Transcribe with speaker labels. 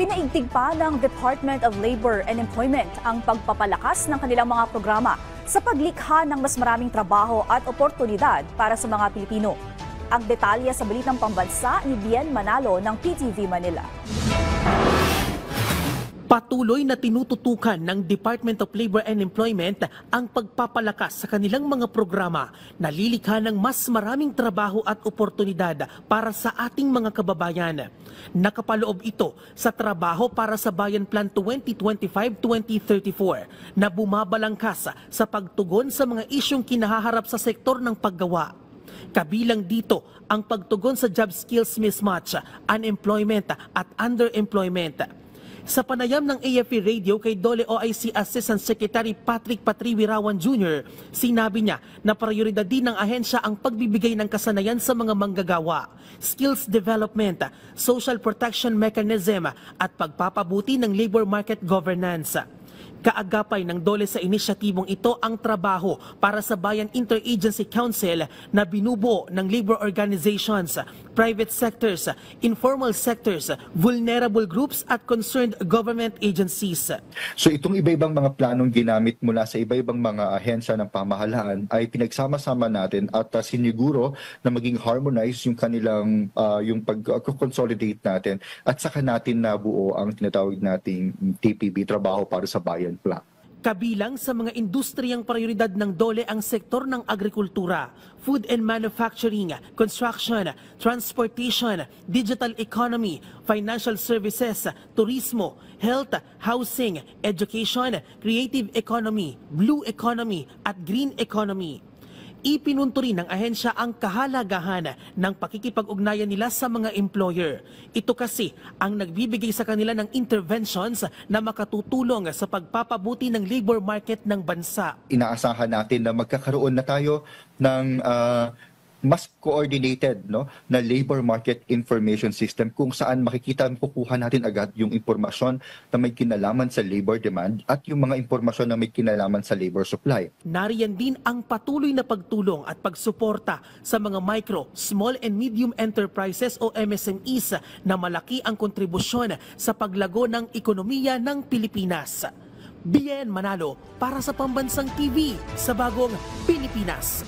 Speaker 1: Ipinaigtig pa ng Department of Labor and Employment ang pagpapalakas ng kanilang mga programa sa paglikha ng mas maraming trabaho at oportunidad para sa mga Pilipino. Ang detalye sa Balitang Pambansa ni Bien Manalo ng PTV Manila.
Speaker 2: Patuloy na tinututukan ng Department of Labor and Employment ang pagpapalakas sa kanilang mga programa na lilikha ng mas maraming trabaho at oportunidad para sa ating mga kababayan. Nakapaloob ito sa Trabaho para sa Bayan Plan 2025-2034 na bumabalangkas sa pagtugon sa mga isyong kinahaharap sa sektor ng paggawa. Kabilang dito ang pagtugon sa job skills mismatch, unemployment at underemployment. Sa panayam ng AFP Radio kay Dole OIC Assistant Secretary Patrick Patriwirawan Jr., sinabi niya na prioridad din ng ahensya ang pagbibigay ng kasanayan sa mga manggagawa, skills development, social protection mechanism at pagpapabuti ng labor market governance. Kaagapay ng Dole sa inisyatibong ito ang trabaho para sa Bayan Interagency Council na binubuo ng labor organizations, private sectors, informal sectors, vulnerable groups at concerned government agencies.
Speaker 3: So itong iba-ibang mga planong ginamit mula sa iba-ibang mga ahensya ng pamahalaan ay pinagsama-sama natin at siniguro na maging harmonize yung kanilang yung pag-consolidate natin at saka natin nabuo ang tinatawag nating TPB, Trabaho para sa Bayan Plan.
Speaker 2: Kabilang sa mga industriyang prioridad ng Dole ang sektor ng agrikultura, food and manufacturing, construction, transportation, digital economy, financial services, turismo, health, housing, education, creative economy, blue economy at green economy. Ipinunto rin ng ahensya ang kahalagahan ng pakikipag-ugnayan nila sa mga employer. Ito kasi ang nagbibigay sa kanila ng interventions na makatutulong sa pagpapabuti ng labor market ng bansa.
Speaker 3: Inaasahan natin na magkakaroon na tayo ng mas coordinated na labor market information system kung saan makikita kukuha natin agad yung impormasyon na may kinalaman sa labor demand at yung mga impormasyon na may kinalaman sa labor supply.
Speaker 2: Nariyan din ang patuloy na pagtulong at pagsuporta sa mga micro, small and medium enterprises o MSMEs na malaki ang kontribusyon sa paglago ng ekonomiya ng Pilipinas. Bien Manalo para sa Pambansang TV sa Bagong Pilipinas.